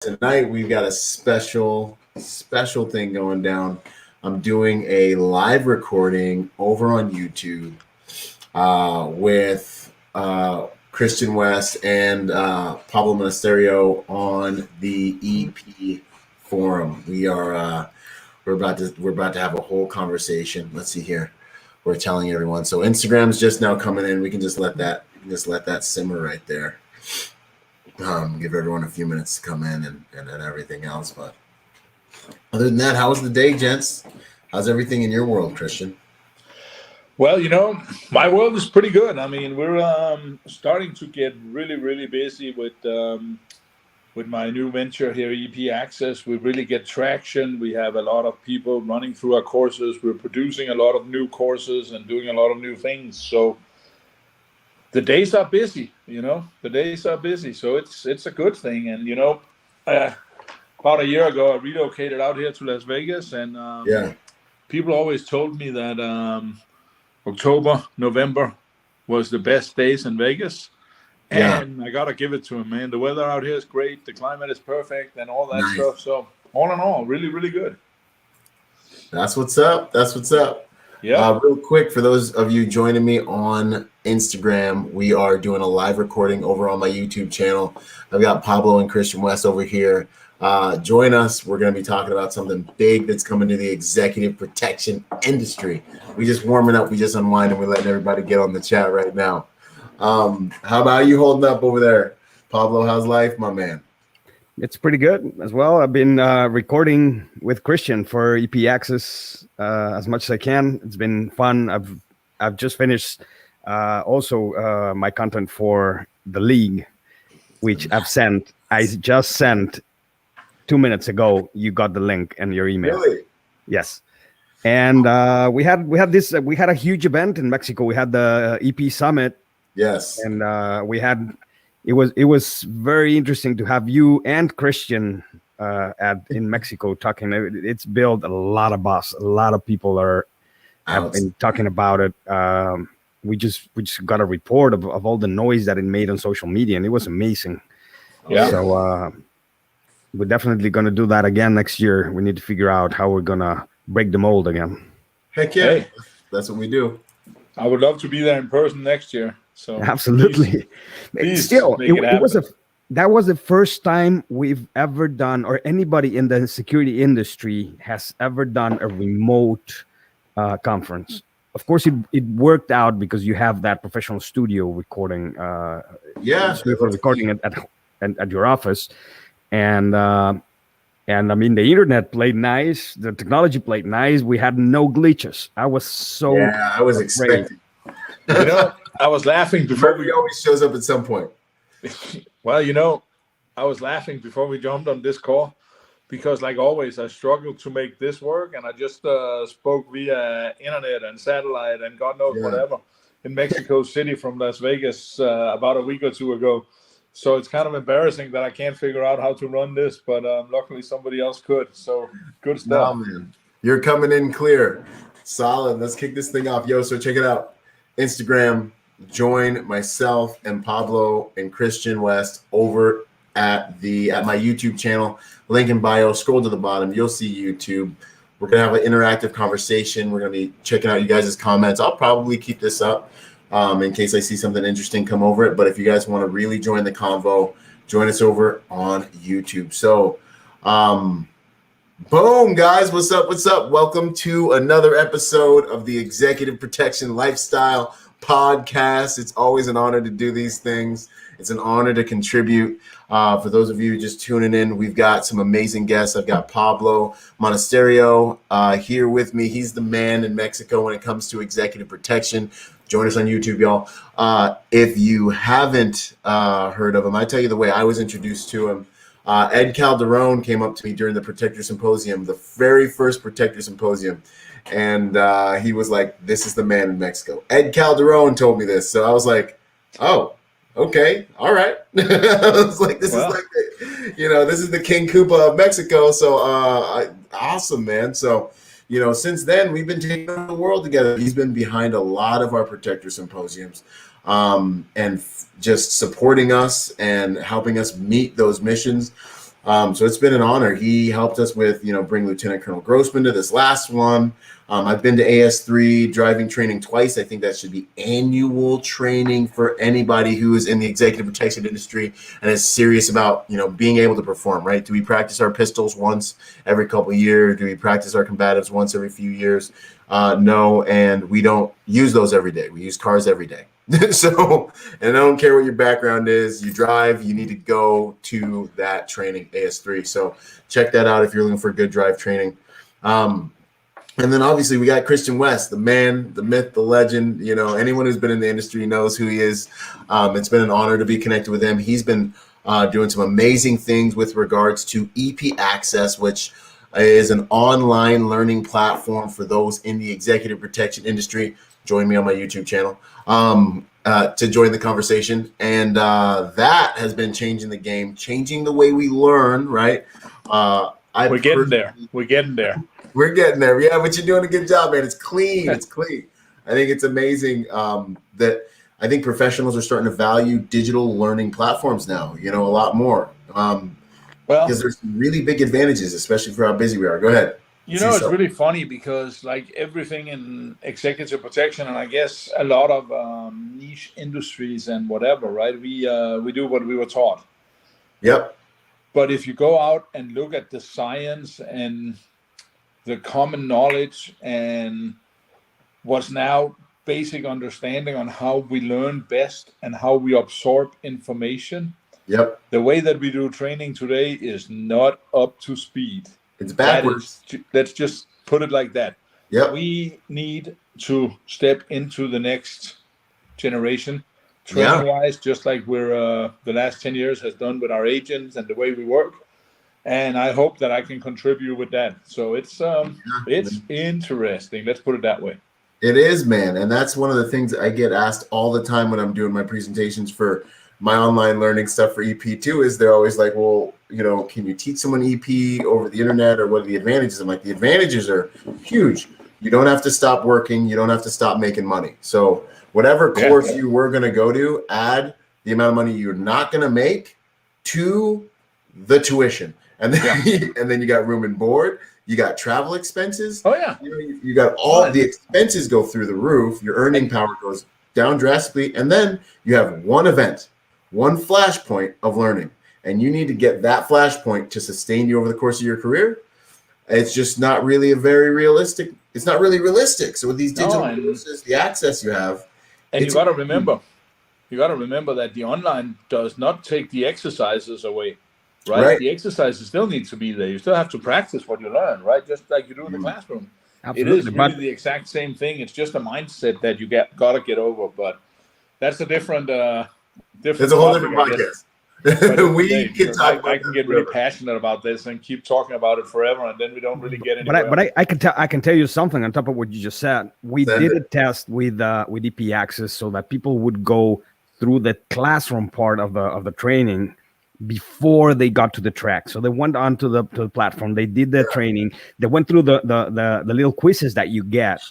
Tonight we've got a special thing going down. I'm doing a live recording over on YouTube with Christian West and Pablo Monasterio on the EP forum. We're about to have a whole conversation. Let's see here. We're telling everyone. So Instagram's just now coming in. We can just let that simmer right there. Give everyone a few minutes to come in and everything else. But other than that, how was the day, gents? How's everything in your world, Christian? Well, my world is pretty good. I mean, we're starting to get really, really busy with my new venture here, EP Access. We really get traction. We have a lot of people running through our courses. We're producing a lot of new courses and doing a lot of new things. So the days are busy, the days are busy. So it's a good thing. And, about a year ago, I relocated out here to Las Vegas. And people always told me that October, November was the best days in Vegas. And I got to give it to him, man. The weather out here is great. The climate is perfect and all that stuff. So all in all, really, really good. That's what's up. Yeah. Real quick, for those of you joining me on Instagram, we are doing a live recording over on my YouTube channel. I've got Pablo and Christian West over here. Join us. We're going to be talking about something big that's coming to the executive protection industry. We just warming up. We just unwinding. We're letting everybody get on the chat right now. How about you holding up over there? Pablo, how's life, my man? It's pretty good as well. I've been recording with Christian for EP Access as much as I can. It's been fun. I've just finished also my content for the league, which I just sent 2 minutes ago. You got the link in your email. Really? Yes. And we had a huge event in Mexico. We had the EP Summit. Yes. And it was very interesting to have you and Christian in Mexico talking. It's built a lot of buzz. A lot of people have been talking about it. We just got a report of all the noise that it made on social media, and it was amazing. Yeah. So we're definitely going to do that again next year. We need to figure out how we're going to break the mold again. Heck yeah. Hey. That's what we do. I would love to be there in person next year. So absolutely. Please still, that was the first time we've ever done, or anybody in the security industry has ever done, a remote conference. Of course, it worked out because you have that professional studio recording. Recording at your office, and I mean the internet played nice, the technology played nice. We had no glitches. I was expecting. I was laughing before he always shows up at some point. Well, I was laughing before we jumped on this call because, like always, I struggled to make this work, and I just spoke via internet and satellite and God knows whatever in Mexico City from Las Vegas about a week or two ago. So it's kind of embarrassing that I can't figure out how to run this, but luckily somebody else could. So good stuff. No, man. You're coming in clear. Solid. Let's kick this thing off. So check it out. Instagram, join myself and Pablo and Christian West over at my YouTube channel. Link in bio. Scroll to the bottom. You'll see YouTube. We're going to have an interactive conversation. We're going to be checking out you guys' comments. I'll probably keep this up in case I see something interesting come over it. But if you guys want to really join the convo, join us over on YouTube. So, boom, guys. What's up? Welcome to another episode of the Executive Protection Lifestyle Podcast. It's always an honor to do these things. It's an honor to contribute. For those of you just tuning in, we've got some amazing guests. I've got Pablo Monasterio here with me. He's the man in Mexico when it comes to executive protection. Join us on YouTube, y'all. If you haven't heard of him, I tell you the way I was introduced to him. Ed Calderon came up to me during the Protector Symposium, the very first Protector Symposium. And he was like, this is the man in Mexico. Ed Calderon told me this. So I was like, oh, okay. All right. I was like, this is the King Koopa of Mexico. So awesome, man. So, since then, we've been taking over the world together. He's been behind a lot of our Protector Symposiums. and just supporting us and helping us meet those missions. So it's been an honor. He helped us with, bring Lieutenant Colonel Grossman to this last one. I've been to AS3 driving training twice. I think that should be annual training for anybody who is in the executive protection industry and is serious about, being able to perform, right? Do we practice our pistols once every couple of years? Do we practice our combatives once every few years? No, and we don't use those every day. We use cars every day. So, and I don't care what your background is, you drive, you need to go to that training, AS3. So check that out if you're looking for good drive training. And then obviously we got Christian West, the man, the myth, the legend. Anyone who's been in the industry knows who he is. It's been an honor to be connected with him. He's been doing some amazing things with regards to EP Access, which is an online learning platform for those in the executive protection industry. Join me on my YouTube channel to join the conversation. And that has been changing the game, changing the way we learn, right? We're getting there. We're getting there. We're getting there. Yeah, but you're doing a good job, man. It's clean. It's clean. I think it's amazing that I think professionals are starting to value digital learning platforms now, a lot more. Because there's really big advantages, especially for how busy we are. Go ahead. It's really funny because like everything in executive protection, and I guess a lot of niche industries and whatever, right? We do what we were taught. Yep. But if you go out and look at the science and the common knowledge and what's now basic understanding on how we learn best and how we absorb information, yep, the way that we do training today is not up to speed. It's backwards. Let's just put it like that. Yep. We need to step into the next generation training-wise, just like we're the last 10 years has done with our agents and the way we work. And I hope that I can contribute with that. So it's interesting. Let's put it that way. It is, man. And that's one of the things I get asked all the time when I'm doing my presentations for my online learning stuff for EP2 is they're always like, well, can you teach someone EP over the internet, or what are the advantages? I'm like, the advantages are huge. You don't have to stop working. You don't have to stop making money. So whatever course you were going to go to, add the amount of money you're not going to make to the tuition. And then, and then you got room and board. You got travel expenses. Oh, yeah. You got all the expenses go through the roof. Your earning power goes down drastically. And then you have one event, one flashpoint of learning. And you need to get that flashpoint to sustain you over the course of your career. It's just not really it's not really realistic. So with these digital courses, the access you have. And you got to remember that the online does not take the exercises away. Right? The exercises still need to be there. You still have to practice what you learn, right? Just like you do in the classroom. Absolutely. It is really the exact same thing. It's just a mindset that you got to get over. But that's a different. It's a whole different podcast. I can get really passionate about this and keep talking about it forever, and then we don't really get anywhere. But I can tell you something on top of what you just said. We did a test with EP Access so that people would go through the classroom part of the training before they got to the track. So they went onto the platform, they did their training, they went through the little quizzes that you get.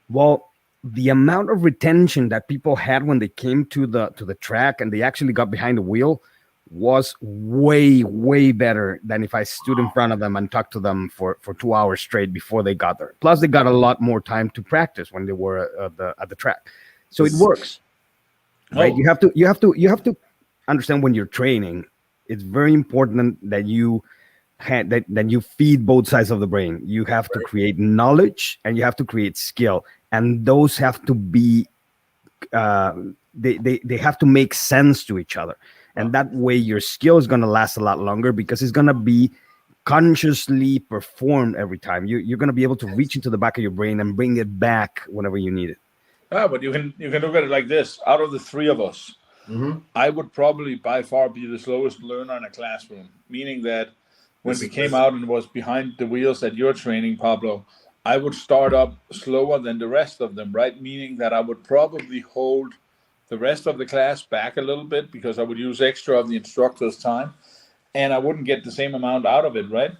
Well, the amount of retention that people had when they came to the track and they actually got behind the wheel was way better than if I stood in front of them and talked to them for 2 hours straight before they got there. Plus they got a lot more time to practice when they were at the track. So it works. Right? You have to understand when you're training, it's very important that you that you feed both sides of the brain. You have to create knowledge and you have to create skill, and those have to be they have to make sense to each other, and that way your skill is going to last a lot longer because it's going to be consciously performed every time. You're going to be able to reach into the back of your brain and bring it back whenever you need it. But you can look at it like this: out of the three of us, I would probably by far be the slowest learner in a classroom, meaning that when we came out and was behind the wheels at your training, Pablo, I would start up slower than the rest of them, right? Meaning that I would probably hold the rest of the class back a little bit because I would use extra of the instructor's time and I wouldn't get the same amount out of it, right?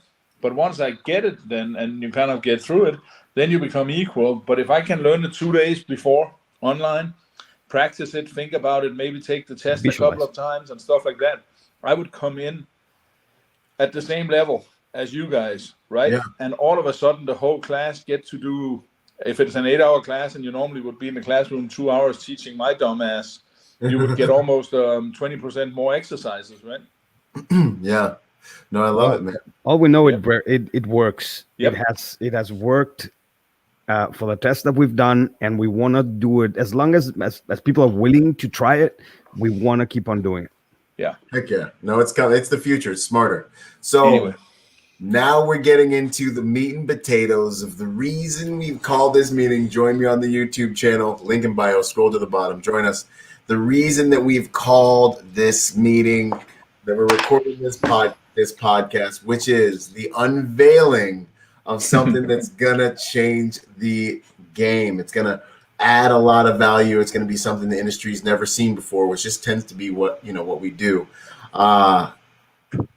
But once I get it then and you kind of get through it, then you become equal. But if I can learn it 2 days before online, practice it, think about it, maybe take the test a couple of times and stuff like that, I would come in at the same level as you guys, right? Yeah. And all of a sudden, the whole class get to do. If it's an 8-hour class and you normally would be in the classroom 2 hours teaching my dumb ass, you would get almost 20% more exercises, right? Yeah. No, I love it, man. All we know, Yep. it works. Yep. It has worked for the test that we've done, and we want to do it as long as people are willing to try it. We want to keep on doing it. Yeah. Heck yeah. No, it's coming. It's the future. It's smarter. So Anyway, now we're getting into the meat and potatoes of the reason we've called this meeting. Join me on the YouTube channel, link in bio, scroll to the bottom, join us. The reason that we've called this meeting, that we're recording this podcast, which is the unveiling of something that's gonna change the game. It's gonna add a lot of value. It's gonna be something the industry's never seen before, which just tends to be what we do.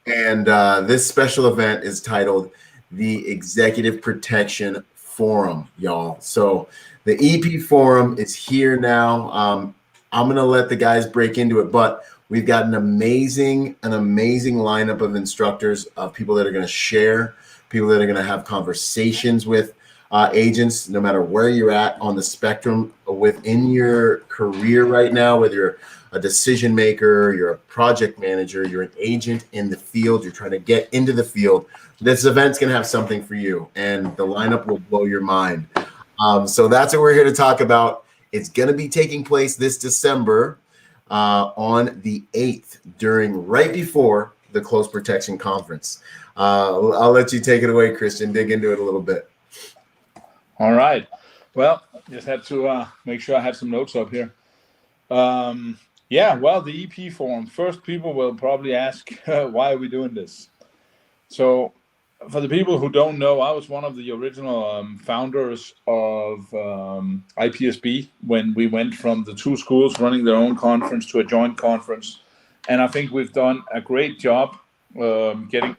And this special event is titled the Executive Protection Forum, y'all. So the EP Forum is here now. I'm going to let the guys break into it, but we've got an amazing lineup of instructors, of people that are going to share, people that are going to have conversations with agents, no matter where you're at on the spectrum within your career right now, whether you're a decision maker, you're a project manager, you're an agent in the field, you're trying to get into the field. This event's going to have something for you, and the lineup will blow your mind. So that's what we're here to talk about. It's going to be taking place this December on the 8th, right before the Close Protection Conference. I'll let you take it away, Christian. Dig into it a little bit. All right. Well, just had to make sure I have some notes up here. Yeah, well, the EP Forum. First, people will probably ask, why are we doing this? So, for the people who don't know, I was one of the original founders of IPSB when we went from the two schools running their own conference to a joint conference. And I think we've done a great job getting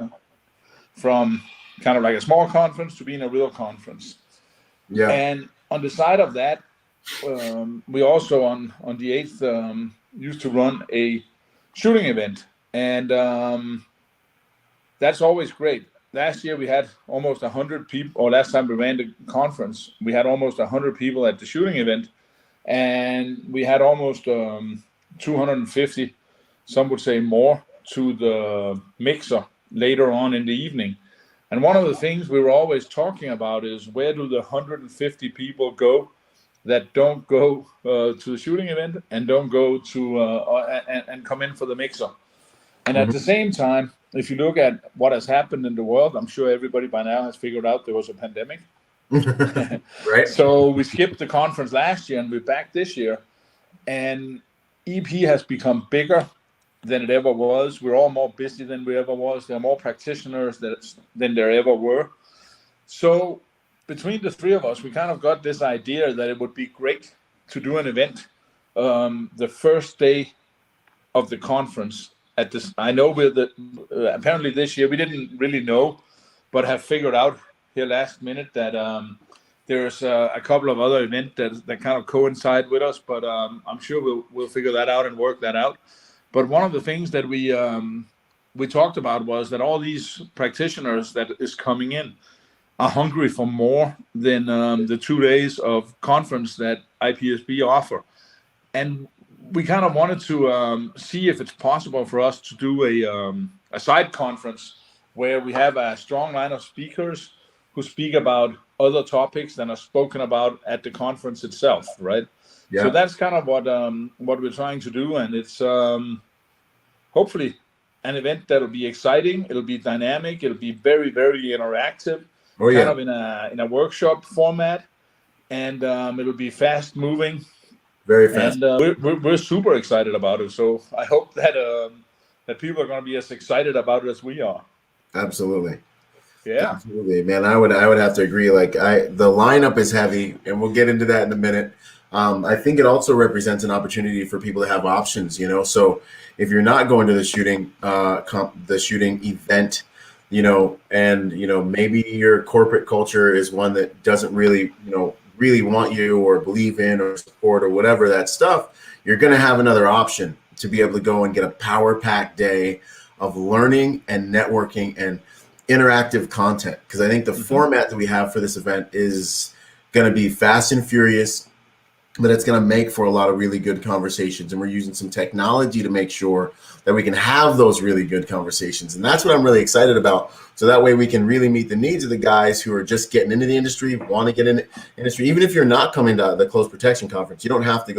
from kind of like a small conference to being a real conference. Yeah. And on the side of that, we also on the 8th used to run a shooting event, and that's always great. Last year we had almost 100 people, or last time we ran the conference, we had almost 100 people at the shooting event, and we had almost 250, some would say more, to the mixer later on in the evening. And one of the things we were always talking about is, where do the 150 people go that don't go to the shooting event and don't go to and come in for the mixer? And at the same time, if you look at what has happened in the world, I'm sure everybody by now has figured out there was a pandemic. Right. So we skipped the conference last year and we're back this year. And EP has become bigger than it ever was. We're all more busy than we ever was. There are more practitioners than there ever were. So between the three of us, we kind of got this idea that it would be great to do an event the first day of the conference. At this, I know apparently this year we didn't really know, but have figured out here last minute that there's a couple of other events that kind of coincide with us. But I'm sure we'll figure that out and work that out. But one of the things that we talked about was that all these practitioners that is coming in are hungry for more than the 2 days of conference that IPSB offer. And we kind of wanted to see if it's possible for us to do a side conference where we have a strong line of speakers who speak about other topics than are spoken about at the conference itself, right? Yeah. So that's kind of what we're trying to do, and it's hopefully an event that'll be exciting. It'll be dynamic. It'll be very, very interactive. Oh, yeah. Kind of in a workshop format, and it'll be fast moving. Very fast. And we're super excited about it. So I hope that that people are going to be as excited about it as we are. Absolutely. Yeah. Absolutely, man. I would have to agree. Like the lineup is heavy, and we'll get into that in a minute. I think it also represents an opportunity for people to have options, you know. So if you're not going to the shooting event, you know, and you know, maybe your corporate culture is one that doesn't really, you know, really want you or believe in or support or whatever that stuff, you're going to have another option to be able to go and get a power pack day of learning and networking and interactive content. Because I think the format that we have for this event is going to be fast and furious, but it's going to make for a lot of really good conversations. And we're using some technology to make sure that we can have those really good conversations. And that's what I'm really excited about. So that way we can really meet the needs of the guys who are just getting into the industry, want to get in the industry. Even if you're not coming to the Close Protection Conference, you don't have to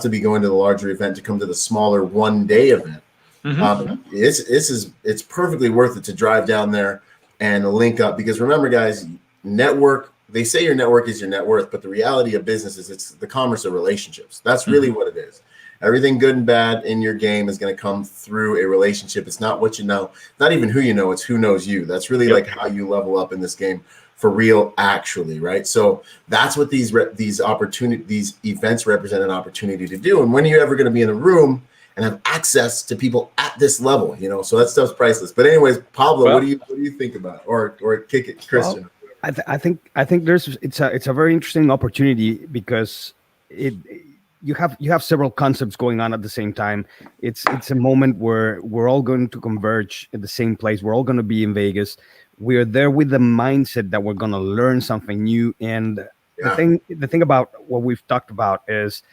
be going to the larger event to come to the smaller one-day event. It's perfectly worth it to drive down there and link up, because remember, guys, network. They say your network is your net worth, but the reality of business is it's the commerce of relationships. That's really what it is. Everything good and bad in your game is going to come through a relationship. It's not what you know, not even who you know, it's who knows you. That's really like how you level up in this game for real, actually, right? So that's what these events represent an opportunity to do. And when are you ever going to be in a room and have access to people at this level? So that stuff's priceless. But anyways, Pablo, what do you think about it? Or kick it, Christian? Well, I think it's a very interesting opportunity, because you have several concepts going on at the same time. It's a moment where we're all going to converge at the same place. We're all going to be in Vegas. We're there with the mindset that we're going to learn something new. And the thing about what we've talked about is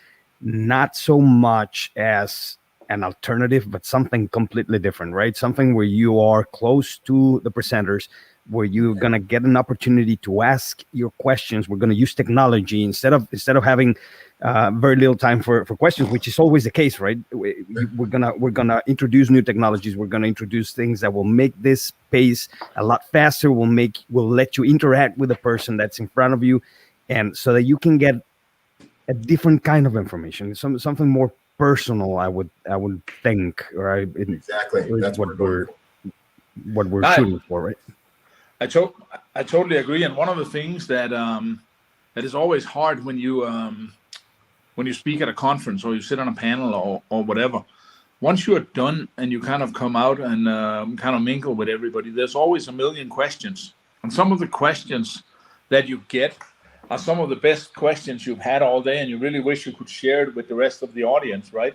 not so much as an alternative, but something completely different, right? Something where you are close to the presenters, where you're going to get an opportunity to ask your questions. We're going to use technology instead of having very little time for questions, which is always the case, right? We're gonna introduce new technologies. We're gonna introduce things that will make this pace a lot faster. Will let you interact with the person that's in front of you, and so that you can get a different kind of information, something more personal. I would think, right? Exactly. That's what we're shooting for, right? I totally agree. And one of the things that is always hard when you speak at a conference or you sit on a panel or whatever, once you are done and you kind of come out and kind of mingle with everybody, there's always a million questions. And some of the questions that you get are some of the best questions you've had all day, and you really wish you could share it with the rest of the audience, right?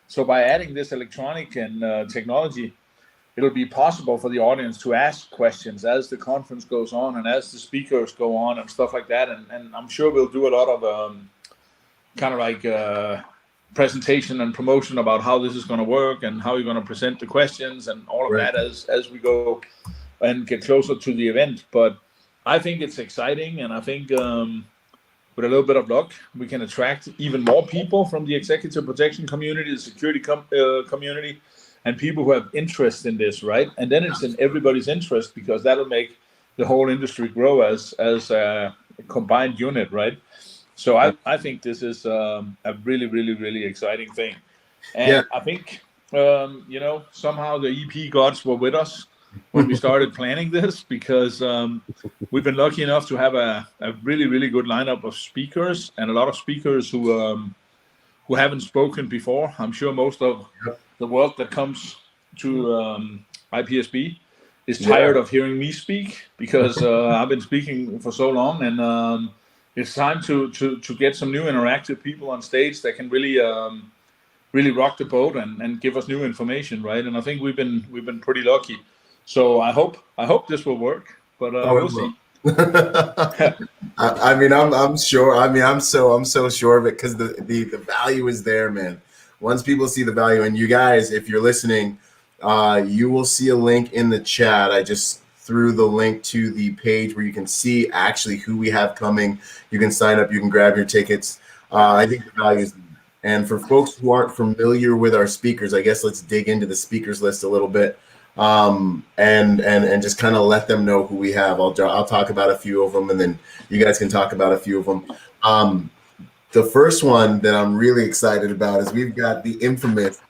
So by adding this electronic and technology, it'll be possible for the audience to ask questions as the conference goes on and as the speakers go on and stuff like that. And I'm sure we'll do a lot of kind of like presentation and promotion about how this is going to work and how you're going to present the questions and all of that as we go and get closer to the event. But I think it's exciting, and I think with a little bit of luck, we can attract even more people from the executive protection community, the security community, and people who have interest in this, right? And then it's in everybody's interest, because that'll make the whole industry grow as a combined unit, right? So I think this is a really, really, really exciting thing. And I think, somehow the EP gods were with us when we started planning this, because we've been lucky enough to have a really, really good lineup of speakers, and a lot of speakers who haven't spoken before. I'm sure most of the world that comes to IPSB is tired of hearing me speak, because I've been speaking for so long, and it's time to get some new interactive people on stage that can really rock the boat and give us new information, right? And I think we've been pretty lucky. So I hope this will work, but we'll see. I mean, I'm sure. I mean, I'm so sure of it, because the value is there, man. Once people see the value, and you guys, if you're listening, you will see a link in the chat. I just threw the link to the page where you can see actually who we have coming. You can sign up. You can grab your tickets. I think the value is. And for folks who aren't familiar with our speakers, I guess let's dig into the speakers list a little bit. And just kind of let them know who we have. I'll talk about a few of them, and then you guys can talk about a few of them. The first one that I'm really excited about is we've got the infamous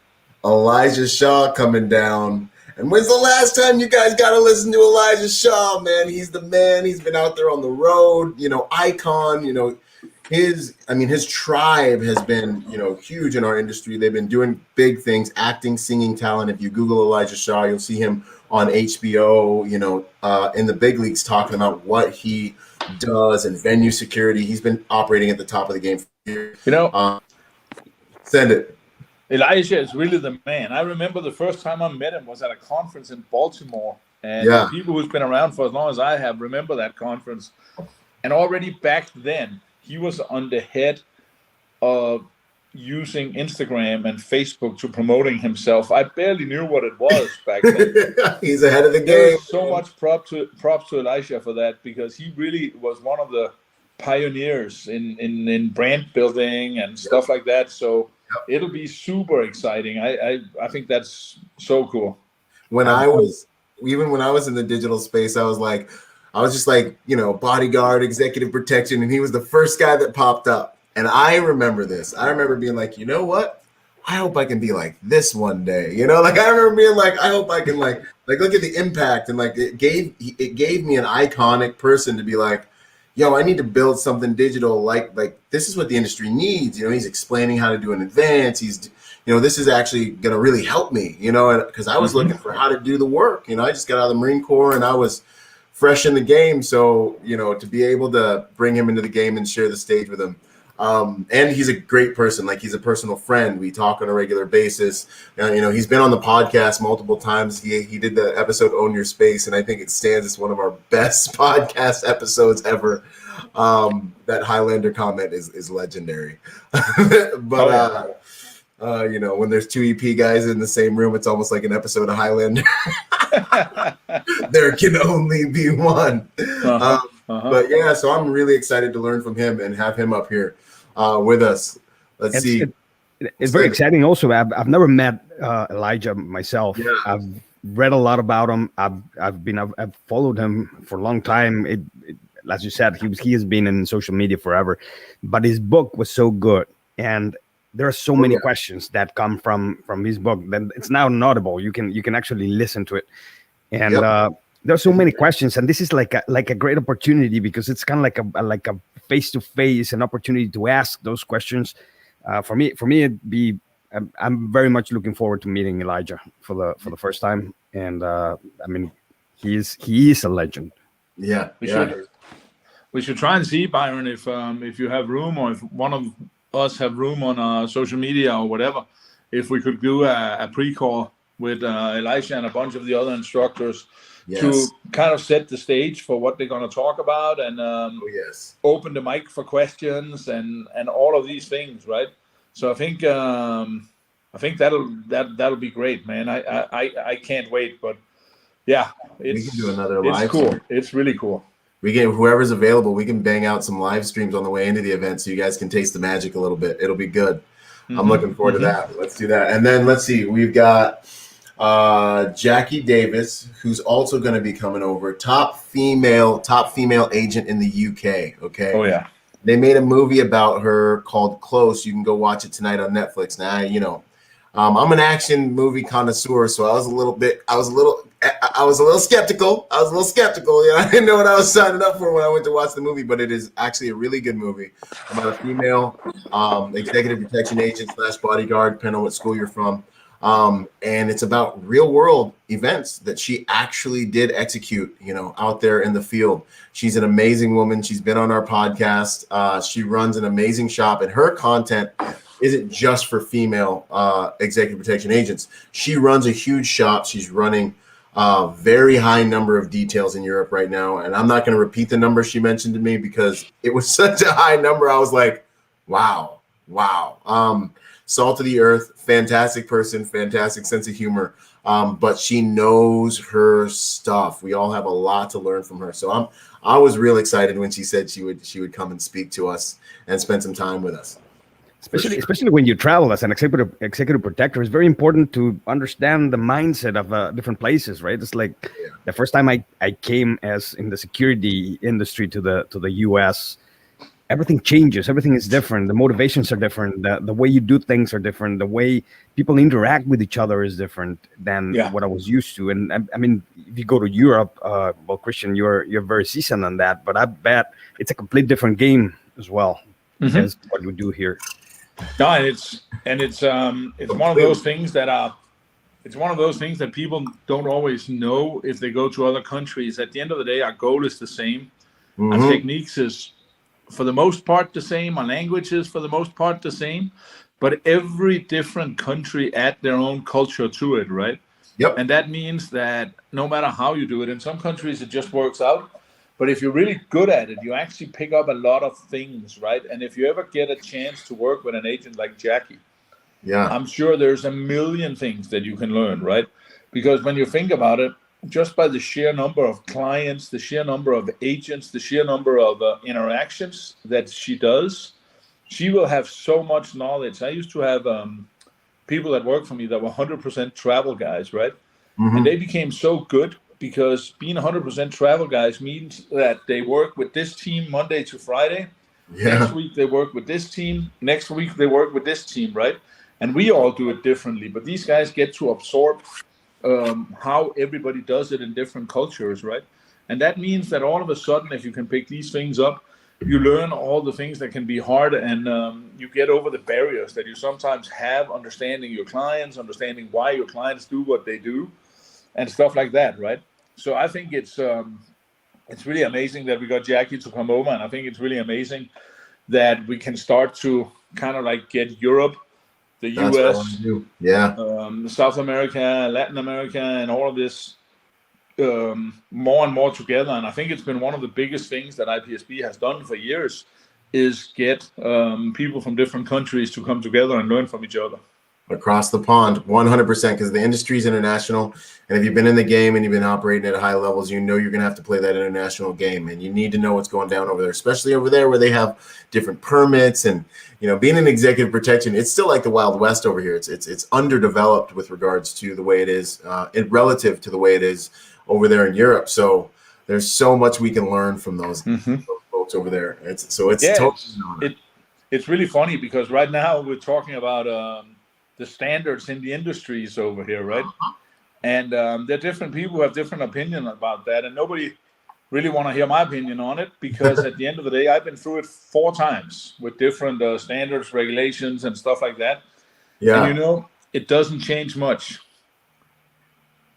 Elijah Shaw coming down. And when's the last time you guys got to listen to Elijah Shaw, man? He's the man. He's been out there on the road, icon, his tribe has been, huge in our industry. They've been doing big things, acting, singing talent. If you Google Elijah Shaw, you'll see him on HBO, in the big leagues, talking about what he does and venue security. He's been operating at the top of the game for years. Send it. Elijah is really the man. I remember the first time I met him was at a conference in Baltimore. And Yeah. people who's been around for as long as I have remember that conference. And already back then, he was on the head of using Instagram and Facebook to promoting himself. I barely knew what it was back then. He's ahead of the game. There's so much props to Elisha for that, because he really was one of the pioneers in brand building and stuff like that. So it'll be super exciting. I think that's so cool. When I was in the digital space, I was just like, bodyguard, executive protection, and he was the first guy that popped up. And I remember this. I remember being like, you know what? I hope I can be like this one day. Like I remember being like, I hope I can like look at the impact, and like it gave me an iconic person to be like, yo, I need to build something digital. Like this is what the industry needs. He's explaining how to do an advance. He's, this is actually going to really help me, because I was looking for how to do the work. I just got out of the Marine Corps and I was fresh in the game. So, to be able to bring him into the game and share the stage with him. And he's a great person. Like, he's a personal friend. We talk on a regular basis. He's been on the podcast multiple times. He did the episode Own Your Space, and I think it stands as one of our best podcast episodes ever. That Highlander comment is legendary. But when there's two EP guys in the same room, it's almost like an episode of Highlander. There can only be one. But yeah, so I'm really excited to learn from him and have him up here with us. Let's see. It's very exciting. Also, I've never met Elijah myself. Yeah. I've read a lot about him. I've followed him for a long time. As you said, he has been in social media forever. But his book was so good, and there are so many questions that come from his book. Then it's now an Audible. You can actually listen to it, and there are so many questions. And this is like a great opportunity, because it's kind of like a face-to-face, an opportunity to ask those questions. For me, it'd be. I'm very much looking forward to meeting Elijah for the first time, and he is a legend. Yeah, we should try and see, Byron, if you have room, or if one of us have room on social media or whatever, if we could do a pre-call with Elisha and a bunch of the other instructors to kind of set the stage for what they're going to talk about, and open the mic for questions and all of these things, right? So I think that'll be great, man. I can't wait, but we can do another live. It's cool. Stream. It's really cool. We get whoever's available. We can bang out some live streams on the way into the event, so you guys can taste the magic a little bit. It'll be good. I'm looking forward to that. Let's do that. And then let's see. We've got Jackie Davis, who's also going to be coming over. Top female agent in the UK. Okay. Oh yeah. They made a movie about her called Close. You can go watch it tonight on Netflix. Now, I'm an action movie connoisseur, so I was a little skeptical. I didn't know what I was signing up for when I went to watch the movie, but it is actually a really good movie about a female executive protection agent / bodyguard, depending on what school you're from. And it's about real world events that she actually did execute, out there in the field. She's an amazing woman. She's been on our podcast. She runs an amazing shop, and her content isn't just for female executive protection agents. She runs a huge shop. She's running a very high number of details in Europe right now. And I'm not going to repeat the number she mentioned to me, because it was such a high number. I was like, wow. Salt of the earth, fantastic person, fantastic sense of humor. But she knows her stuff. We all have a lot to learn from her. So I was real excited when she said she would come and speak to us and spend some time with us. Especially when you travel as an executive protector, it's very important to understand the mindset of different places, right? It's like the first time I came as in the security industry to the US, everything changes. Everything is different. The motivations are different. The way you do things are different. The way people interact with each other is different than what I was used to. And I mean, if you go to Europe, well, Christian, you're very seasoned on that, but I bet it's a complete different game as well as what we do here. No, it's one of those things that people don't always know if they go to other countries. At the end of the day, our goal is the same. Our techniques is for the most part the same. Our language is for the most part the same. but every different country add their own culture to it, right? Yep. And that means that no matter how you do it, in some countries it just works out. But if you're really good at it, you actually pick up a lot of things, right? And if you ever get a chance to work with an agent like Jackie, Yeah. I'm sure there's a million things that you can learn, right? Because when you think about it, just by the sheer number of clients, the sheer number of agents, the sheer number of interactions that she does, she will have so much knowledge. I used to have people that work for me that were 100% travel guys, right? Mm-hmm. And they became so good because being 100% travel guys means that they work with this team Monday to Friday. Yeah. Next week they work with this team. Next week they work with this team, right? And we all do it differently. But these guys get to absorb how everybody does it in different cultures, right? And that means that all of a sudden, if you can pick these things up, you learn all the things that can be hard, and you get over the barriers that you sometimes have, understanding your clients, understanding why your clients do what they do, and stuff like that, right? So I think it's really amazing that we got Jackie to come over, and I think it's really amazing that we can start to kind of like get Europe, the That's what I want US, to do. Yeah. South America, Latin America, and all of this more and more together. And I think it's been one of the biggest things that IPSB has done for years is get people from different countries to come together and learn from each other. Across the pond, 100%, because the industry is international. And if you've been in the game and you've been operating at high levels, you know you're going to have to play that international game. And you need to know what's going down over there, especially over there where they have different permits. And, you know, being in executive protection, it's still like the Wild West over here. It's underdeveloped with regards to the way it is, relative to the way it is over there in Europe. So there's so much we can learn from those folks over there. It's really funny because right now we're talking about the standards in the industries over here, right? And there are different people who have different opinion about that, and nobody really want to hear my opinion on it because at the end of the day, I've been through it 4 times with different standards, regulations, and stuff like that. Yeah. And you know, it doesn't change much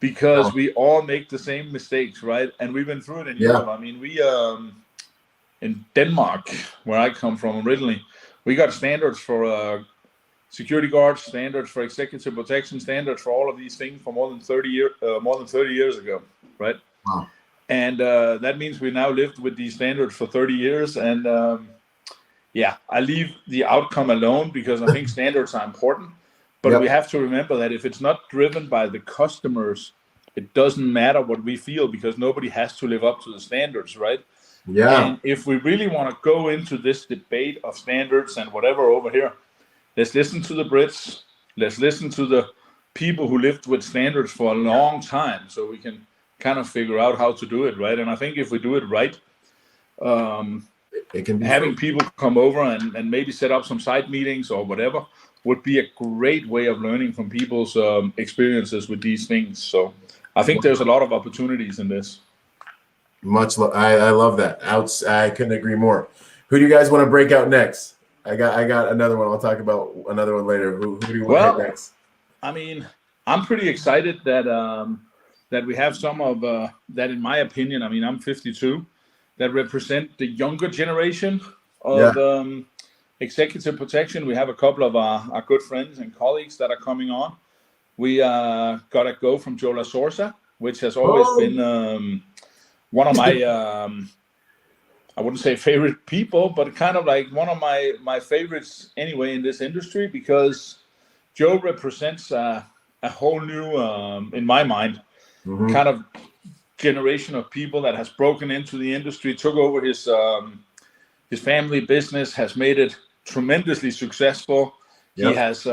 because we all make the same mistakes, right? And we've been through it in Europe. I mean, we in Denmark, where I come from originally, we got standards for security guards, standards for executive protection, standards for all of these things for more than 30 years ago, right? Wow. And that means we now lived with these standards for 30 years. And I leave the outcome alone because I think standards are important. But we have to remember that if it's not driven by the customers, it doesn't matter what we feel because nobody has to live up to the standards, right? Yeah. And if we really want to go into this debate of standards and whatever over here, let's listen to the Brits. Let's listen to the people who lived with standards for a long time so we can kind of figure out how to do it, right? And I think if we do it right, it can be having people come over and maybe set up some side meetings or whatever would be a great way of learning from people's experiences with these things. So I think there's a lot of opportunities in this. I love that. I couldn't agree more. Who do you guys want to break out next? I got another one. I'll talk about another one later. Who do you want to hit next? I mean, I'm pretty excited that that we have some of that, in my opinion. I mean, I'm 52, that represent the younger generation of executive protection. We have a couple of our good friends and colleagues that are coming on. We got a go from Joe La Sorsa, which has always been one of my I wouldn't say favorite people, but kind of like one of my favorites anyway in this industry, because Joe represents a whole new, in my mind, kind of generation of people that has broken into the industry, took over his family business, has made it tremendously successful. Yep. He has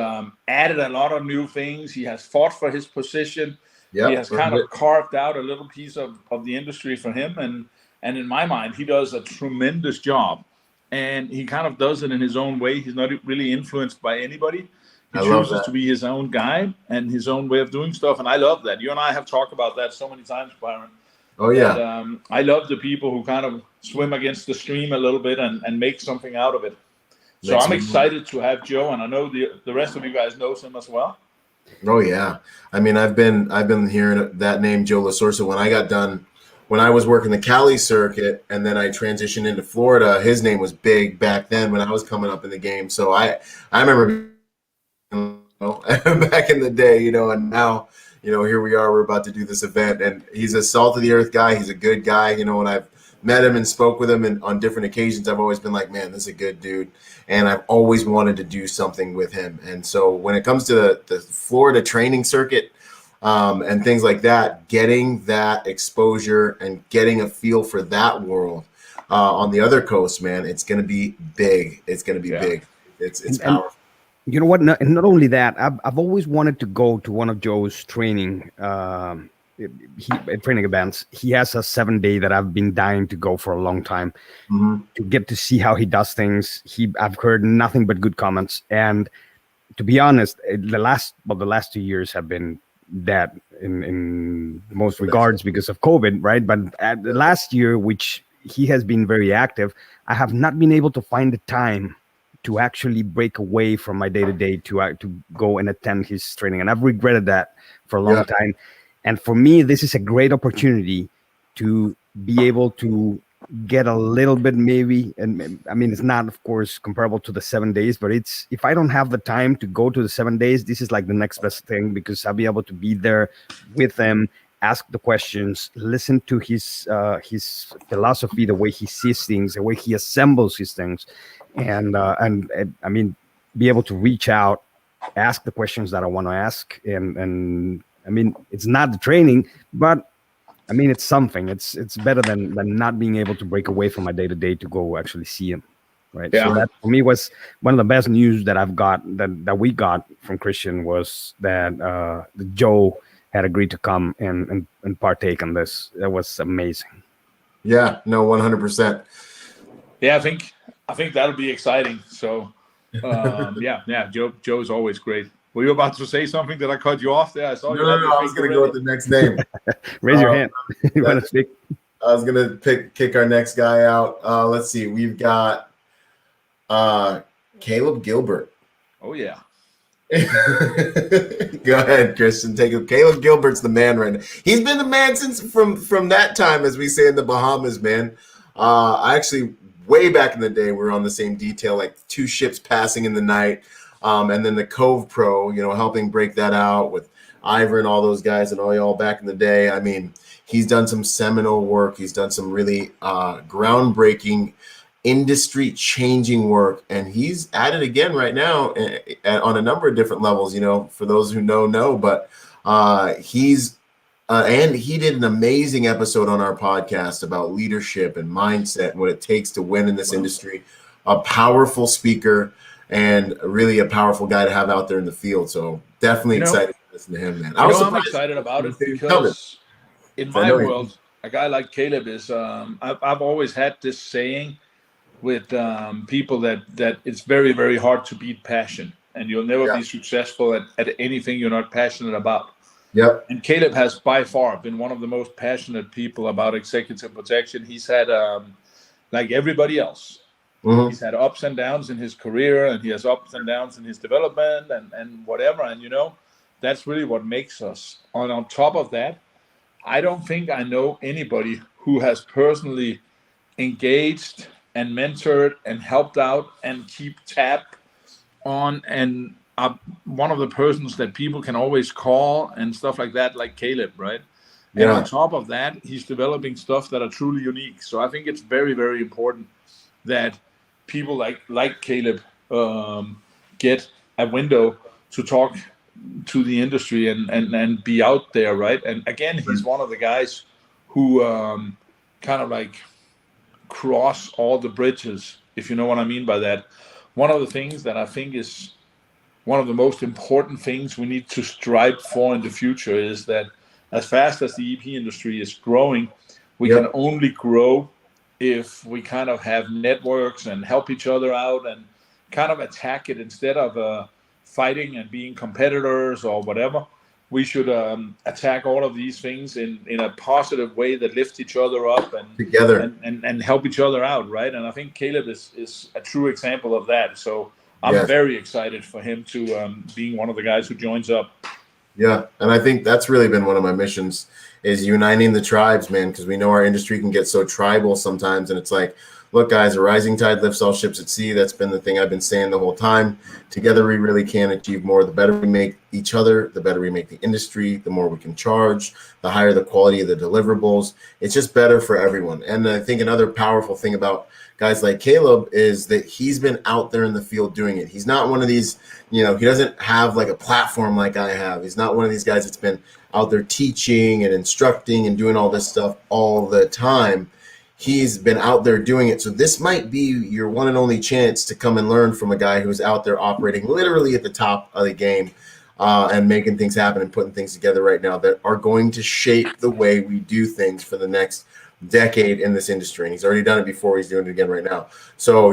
added a lot of new things. He has fought for his position. Yep. He has kind of carved out a little piece of the industry for him. And in my mind, he does a tremendous job. And he kind of does it in his own way. He's not really influenced by anybody. He chooses to be his own guy and his own way of doing stuff. And I love that. You and I have talked about that so many times, Byron. Oh, yeah. And, I love the people who kind of swim against the stream a little bit and make something out of it. So I'm excited to have Joe, and I know the rest of you guys know him as well. Oh, yeah. I mean, I've been hearing that name, Joe La Sorsa, when I got done. When I was working the Cali circuit and then I transitioned into Florida, his name was big back then when I was coming up in the game. So I remember back in the day, and now, here we are, we're about to do this event, and he's a salt of the earth guy. He's a good guy, when I've met him and spoke with him and on different occasions, I've always been like, man, this is a good dude. And I've always wanted to do something with him. And so when it comes to the Florida training circuit, and things like that, getting that exposure and getting a feel for that world on the other coast, man, it's going to be big. It's going to be big. It's powerful. You know what? Not only that, I've always wanted to go to one of Joe's training events. He has a 7-day that I've been dying to go for a long time to get to see how he does things. I've heard nothing but good comments, and to be honest, the last 2 years have been dead in most regards because of COVID, right? But the last year, which he has been very active, I have not been able to find the time to actually break away from my day-to-day to go and attend his training, and I've regretted that for a long time. And for me, this is a great opportunity to be able to get a little bit, maybe, and I mean, it's not, of course, comparable to the 7 days, but it's, if I don't have the time to go to the 7 days, this is like the next best thing, because I'll be able to be there with them, ask the questions, listen to his philosophy, the way he sees things, the way he assembles his things, and I mean, be able to reach out, ask the questions that I want to ask, and I mean, it's not the training, but I mean, it's something. It's better than not being able to break away from my day-to-day to go actually see him, right? Yeah. So that for me was one of the best news that I've got, that we got from Christian, was that Joe had agreed to come and partake in this. That was amazing. Yeah, no, 100%. Yeah, I think that'll be exciting. So, yeah, Joe's always great. Were you about to say something? Did I cut you off there? I saw you. No, I was going to go with the next name. Raise your hand. You want to speak? I was going to kick our next guy out. Let's see. We've got Caleb Gilbert. Oh, yeah. Go ahead, Christian. Take it. Caleb Gilbert's the man right now. He's been the man since from that time, as we say in the Bahamas, man. I actually, way back in the day, we were on the same detail, like 2 ships passing in the night. And then the Cove Pro, helping break that out with Ivor and all those guys and all y'all back in the day. I mean, he's done some seminal work. He's done some really groundbreaking, industry-changing work. And he's at it again right now on a number of different levels, for those who know. But he's and he did an amazing episode on our podcast about leadership and mindset and what it takes to win in this industry. A powerful speaker. And really a powerful guy to have out there in the field. So definitely excited to listen to him, man. I'm excited about it because in my world, a guy like Caleb is, I've always had this saying with people that it's very, very hard to beat passion, and you'll never be successful at anything you're not passionate about. Yep. And Caleb has by far been one of the most passionate people about executive protection. He's had, like everybody else, he's had ups and downs in his career, and he has ups and downs in his development and whatever. And, that's really what makes us. On top of that, I don't think I know anybody who has personally engaged and mentored and helped out and keep tab on and one of the persons that people can always call and stuff like that, like Caleb, right? And on top of that, he's developing stuff that are truly unique. So I think it's very, very important that people like Caleb get a window to talk to the industry and be out there, right? And again, he's one of the guys who kind of like cross all the bridges, if you know what I mean by that. One of the things that I think is one of the most important things we need to strive for in the future is that as fast as the EP industry is growing, we can only grow if we kind of have networks and help each other out and kind of attack it instead of fighting and being competitors or whatever. We should attack all of these things in a positive way that lift each other up and together and help each other out, right? And I think Caleb is a true example of that. So I'm very excited for him to being one of the guys who joins up. Yeah, and I think that's really been one of my missions is uniting the tribes, man, because we know our industry can get so tribal sometimes, and it's like, look, guys, a rising tide lifts all ships at sea. That's been the thing I've been saying the whole time. Together, we really can achieve more. The better we make each other, the better we make the industry, the more we can charge, the higher the quality of the deliverables. It's just better for everyone. And I think another powerful thing about guys like Caleb is that he's been out there in the field doing it. He's not one of these, he doesn't have like a platform like I have. He's not one of these guys that's been out there teaching and instructing and doing all this stuff all the time. He's been out there doing it. So this might be your one and only chance to come and learn from a guy who's out there operating literally at the top of the game and making things happen and putting things together right now that are going to shape the way we do things for the next decade in this industry. And he's already done it before. He's doing it again right now. So,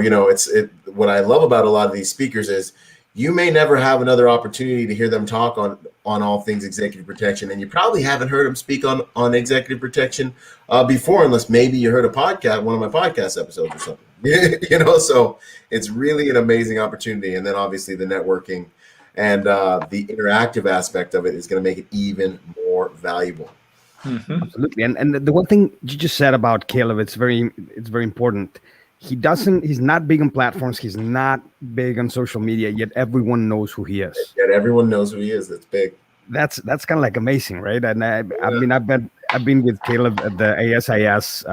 what I love about a lot of these speakers is you may never have another opportunity to hear them talk on all things executive protection. And you probably haven't heard them speak on executive protection before, unless maybe you heard one of my podcast episodes or something, so it's really an amazing opportunity. And then obviously the networking and the interactive aspect of it is going to make it even more valuable. Mm-hmm. Absolutely. And the one thing you just said about Caleb, it's very important. He's not big on platforms. He's not big on social media, yet everyone knows who he is. Yet everyone knows who he is. That's big. That's kind of like amazing, right? And I've been with Caleb at the ASIS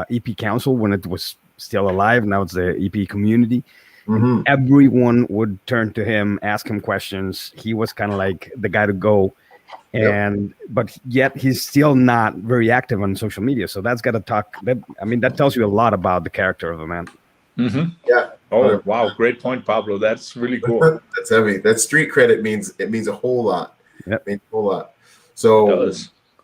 EP Council when it was still alive. Now it's the EP community. Mm-hmm. Everyone would turn to him, ask him questions. He was kind of like the guy to go. But yet he's still not very active on social media. So that's got to talk. That tells you a lot about the character of a man. Mm-hmm. Yeah. Oh, wow. Great point, Pablo. That's really cool. That's heavy. That street credit means a whole lot. Yep. It means a whole lot. So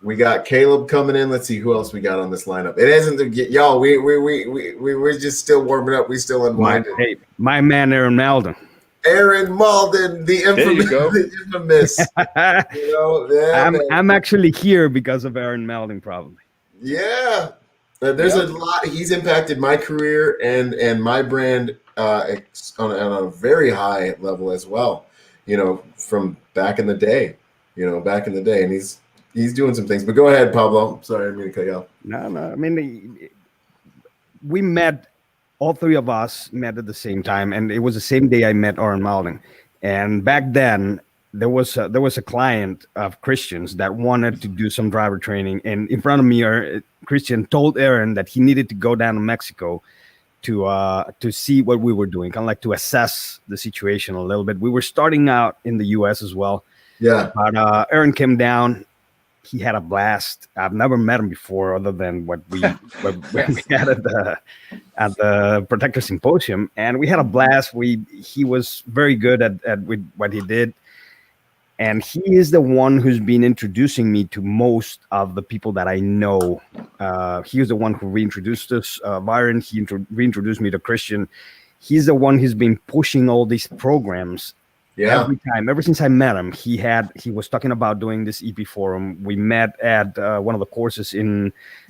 we got Caleb coming in. Let's see who else we got on this lineup. It isn't y'all. We're just still warming up. We still unwinding. My man, Aaron Malden. Aaron Malden, the infamous. I'm actually here because of Aaron Malden, probably. Yeah, there's a lot. He's impacted my career and my brand on a very high level as well. From back in the day. And he's doing some things. But go ahead, Pablo. Sorry, I didn't mean to cut you off. No. We met. All three of us met at the same time, and it was the same day I met Aaron Malden. And back then, there was a client of Christian's that wanted to do some driver training, and in front of me, Christian told Aaron that he needed to go down to Mexico to see what we were doing, kind of like to assess the situation a little bit. We were starting out in the U.S. as well. Yeah. But Aaron came down. He had a blast. I've never met him before, other than what we had at the Protector Symposium, and we had a blast. He was very good at what he did, and he is the one who's been introducing me to most of the people that I know. He was the one who reintroduced us, Byron. He reintroduced me to Christian. He's the one who's been pushing all these programs. Yeah. Ever since I met him, he was talking about doing this EP forum. We met at one of the courses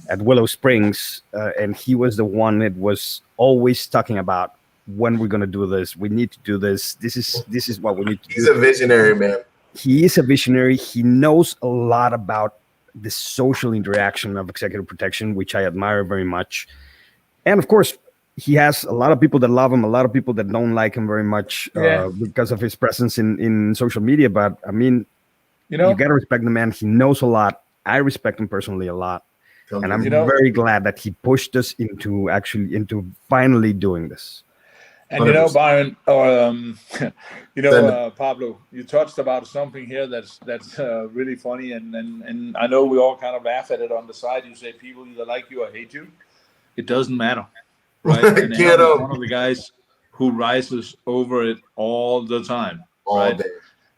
at Willow Springs, and he was the one that was always talking about when we're going to do this. We need to do this. This is what we need to do. He's a visionary, man. He is a visionary. He knows a lot about the social interaction of executive protection, which I admire very much. And of course, he has a lot of people that love him, a lot of people that don't like him very much because of his presence in social media. But you got to respect the man. He knows a lot. I respect him personally a lot. And I'm very glad that he pushed us into finally doing this. And Byron, Pablo, you touched about something here that's really funny, and I know we all kind of laugh at it on the side. You say people either like you or hate you. It doesn't matter. Right, and Aaron is one of the guys who rises over it all the time, right? Day.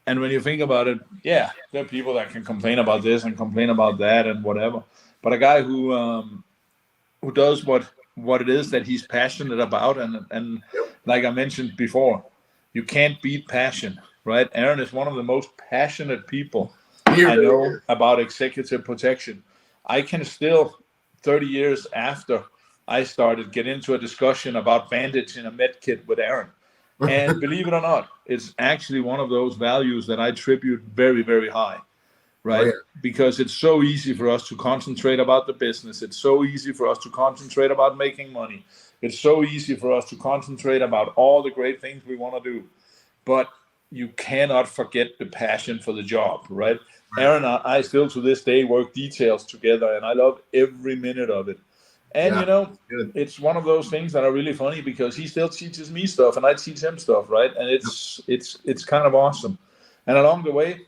And when you think about it, there are people that can complain about this and complain about that and whatever. But a guy who does what it is that he's passionate about, and like I mentioned before, you can't beat passion, right? Aaron is one of the most passionate people I know about executive protection. I can still, 30 years after I started, get into a discussion about bandage in a med kit with Aaron. And believe it or not, it's actually one of those values that I tribute very, very high. right? Oh, yeah. Because it's so easy for us to concentrate about the business. It's so easy for us to concentrate about making money. It's so easy for us to concentrate about all the great things we want to do. But you cannot forget the passion for the job, right? Aaron and I still to this day work details together, and I love every minute of it. And Yeah. Good. it's one of those things that are really funny because he still teaches me stuff and I teach him stuff, right? And it's kind of awesome. And along the way,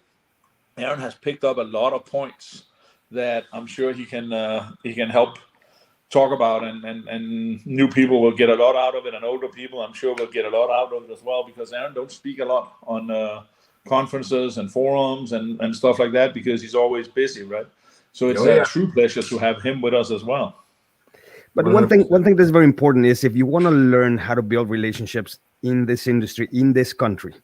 Aaron has picked up a lot of points that I'm sure he can help talk about, and new people will get a lot out of it, and older people I'm sure will get a lot out of it as well, because Aaron don't speak a lot on conferences and forums and stuff like that because he's always busy, right? So it's a true pleasure to have him with us as well. But one thing that's very important is if you want to learn how to build relationships in this industry, in this country,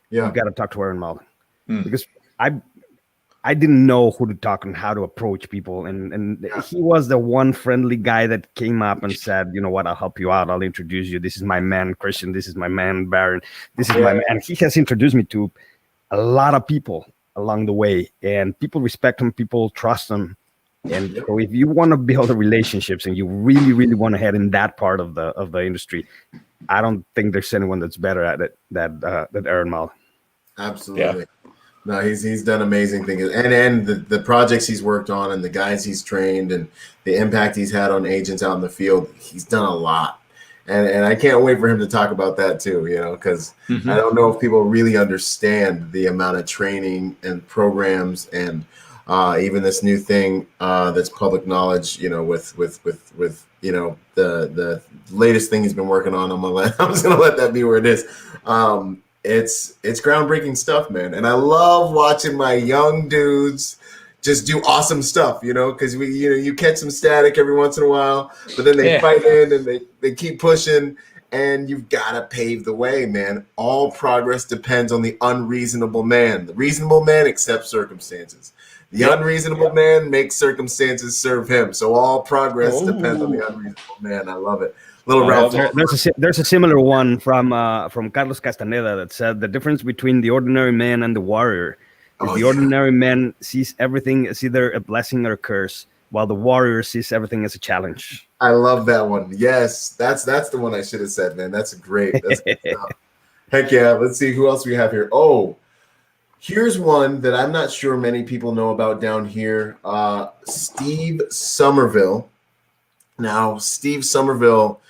you got to talk to Aaron Malden. Because I didn't know who to talk and how to approach people. And he was the one friendly guy that came up and said, you know what, I'll help you out. I'll introduce you. This is my man, Christian. This is my man, Baron. This is my man. And he has introduced me to a lot of people along the way. And people respect him. People trust him. And so if you want to build relationships and you really, really want to head in that part of the industry, I don't think there's anyone that's better at it than Aaron Malden. Absolutely. No, he's done amazing things, and the projects he's worked on, and the guys he's trained, and the impact he's had on agents out in the field. He's done a lot, and I can't wait for him to talk about that too. Because I don't know if people really understand the amount of training and programs, and even this new thing that's public knowledge. With the latest thing he's been working on. I'm just gonna let that be where it is. It's groundbreaking stuff, man. And I love watching my young dudes just do awesome stuff, because you catch some static every once in a while, but then they fight in and they keep pushing, and you've got to pave the way, man. All progress depends on the unreasonable man. The reasonable man accepts circumstances. The unreasonable man makes circumstances serve him. So all progress depends on the unreasonable man. I love it. There's a similar one from Carlos Castaneda that said the difference between the ordinary man and the warrior is the ordinary man sees everything as either a blessing or a curse, while the warrior sees everything as a challenge. I love that one. Yes, that's the one I should have said, man. That's great. That's good stuff. Heck yeah. Let's see who else we have here. Here's one that I'm not sure many people know about down here. Steve Somerville. Now, Steve Somerville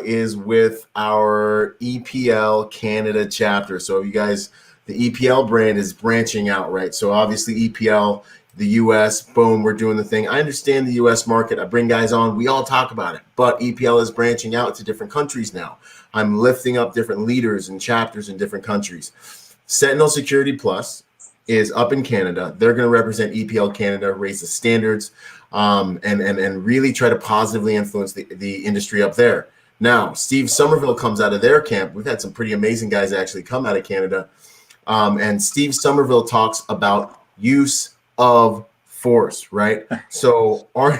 is with our EPL Canada chapter. So you guys, the EPL brand is branching out, right? So obviously EPL, the US, boom, we're doing the thing. I understand the US market. I bring guys on. We all talk about it. But EPL is branching out to different countries now. I'm lifting up different leaders and chapters in different countries. Sentinel Security Plus is up in Canada. They're going to represent EPL Canada, raise the standards, and really try to positively influence the industry up there. Now, Steve Somerville comes out of their camp. We've had some pretty amazing guys actually come out of Canada. And Steve Somerville talks about use of force, right? So, and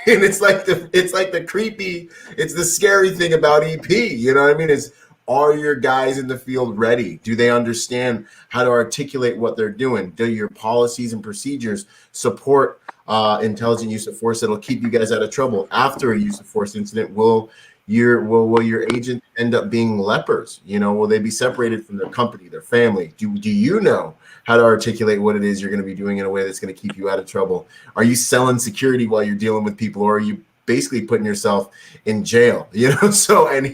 it's like the creepy, it's the scary thing about EP. You know what I mean? Are your guys in the field ready? Do they understand how to articulate what they're doing? Do your policies and procedures support intelligent use of force that'll keep you guys out of trouble? After a use of force incident, will your agent end up being lepers? Will they be separated from their company, their family? Do you know how to articulate what it is you're going to be doing in a way that's going to keep you out of trouble? Are you selling security while you're dealing with people, or are you basically putting yourself in jail? So, and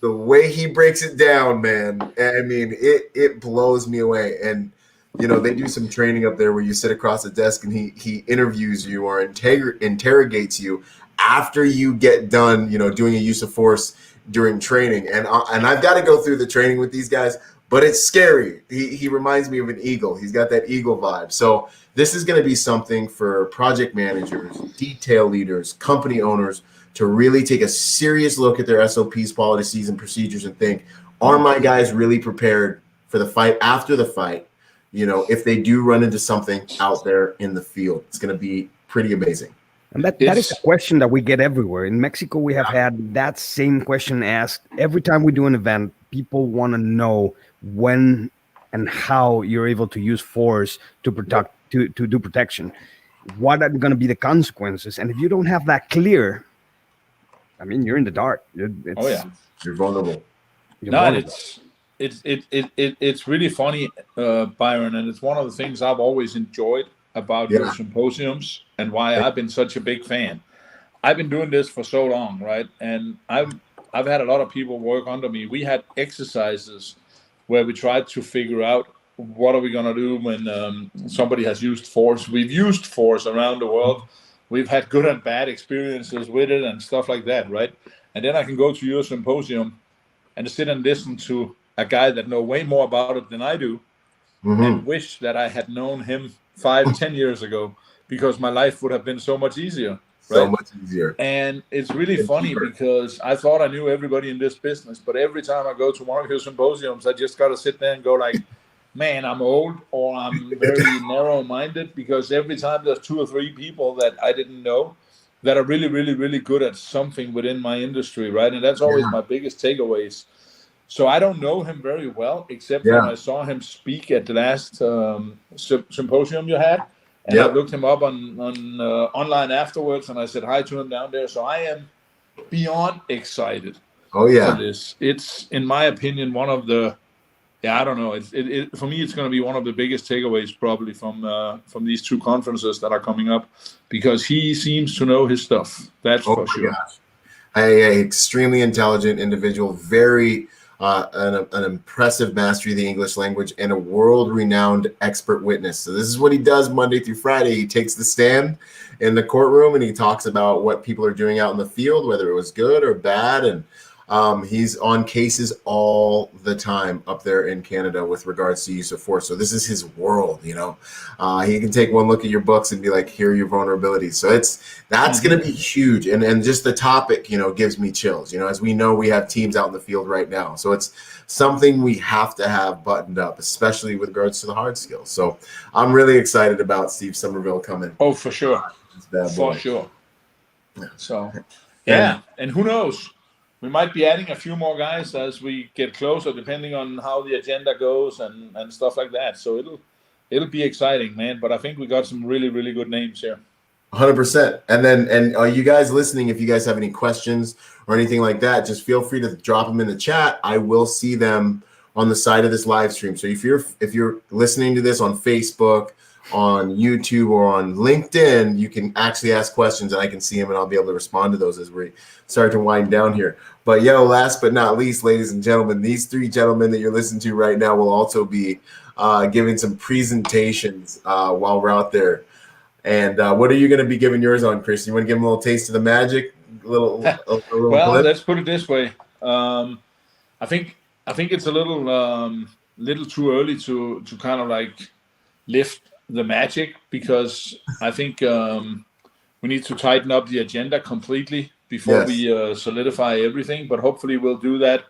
the way he breaks it down, man, I mean, it blows me away. And, they do some training up there where you sit across the desk and he interviews you or interrogates you after you get done, doing a use of force during training. And I've got to go through the training with these guys, but it's scary. He reminds me of an eagle. He's got that eagle vibe. So this is going to be something for project managers, detail leaders, company owners, to really take a serious look at their SOPs, policies, and procedures and think, are my guys really prepared for the fight after the fight? If they do run into something out there in the field, it's going to be pretty amazing. And that is a question that we get everywhere. In Mexico, we have had that same question asked. Every time we do an event, people want to know when and how you're able to use force to to do protection. What are going to be the consequences? And if you don't have that clear, I mean, you're in the dark. Oh yeah, You're vulnerable. You're no, and vulnerable. it's really funny, Byron, and it's one of the things I've always enjoyed about your symposiums and why I've been such a big fan. I've been doing this for so long, right? And I've had a lot of people work under me. We had exercises where we tried to figure out what are we going to do when somebody has used force. We've used force around the world. We've had good and bad experiences with it and stuff like that, right? And then I can go to your symposium and sit and listen to a guy that knows way more about it than I do, and wish that I had known him 5-10 years ago, because my life would have been so much easier. So much easier. And it's really funny because I thought I knew everybody in this business, but every time I go to one of your symposiums, I just got to sit there and go like, man, I'm old, or I'm very narrow-minded, because every time there's 2 or 3 people that I didn't know that are really, really, really good at something within my industry, right? And that's always my biggest takeaways. So I don't know him very well, except when I saw him speak at the last symposium you had. And I looked him up on online afterwards, and I said hi to him down there. So I am beyond excited for this. It's, in my opinion, one of the, I don't know. For me, it's going to be one of the biggest takeaways probably from these 2 conferences that are coming up, because he seems to know his stuff. That's for sure. Gosh. An extremely intelligent individual, very an impressive mastery of the English language, and a world-renowned expert witness. So this is what he does Monday through Friday. He takes the stand in the courtroom and he talks about what people are doing out in the field, whether it was good or bad. And he's on cases all the time up there in Canada with regards to use of force. So this is his world, you know. He can take one look at your books and be like, here are your vulnerabilities. So that's going to be huge. And just the topic, you know, gives me chills. You know, as we know, we have teams out in the field right now. So it's something we have to have buttoned up, especially with regards to the hard skills. So I'm really excited about Steve Somerville coming. Oh, for sure. For sure. So, and who knows? We might be adding a few more guys as we get closer, depending on how the agenda goes and stuff like that. So it'll be exciting, man. But I think we got some really, really good names here. 100%. And you guys listening, if you guys have any questions or anything like that, just feel free to drop them in the chat. I will see them on the side of this live stream. So if you're listening to this on Facebook, on YouTube, or on LinkedIn, you can actually ask questions and I can see them and I'll be able to respond to those as we start to wind down here. But last but not least, ladies and gentlemen, these 3 gentlemen that you're listening to right now will also be giving some presentations while we're out there. And what are you going to be giving yours on, Chris? You want to give them a little taste of the magic? A little well, clip? Let's put it this way. I think it's a little too early to kind of like lift the magic, because I think we need to tighten up the agenda completely before we solidify everything. But hopefully we'll do that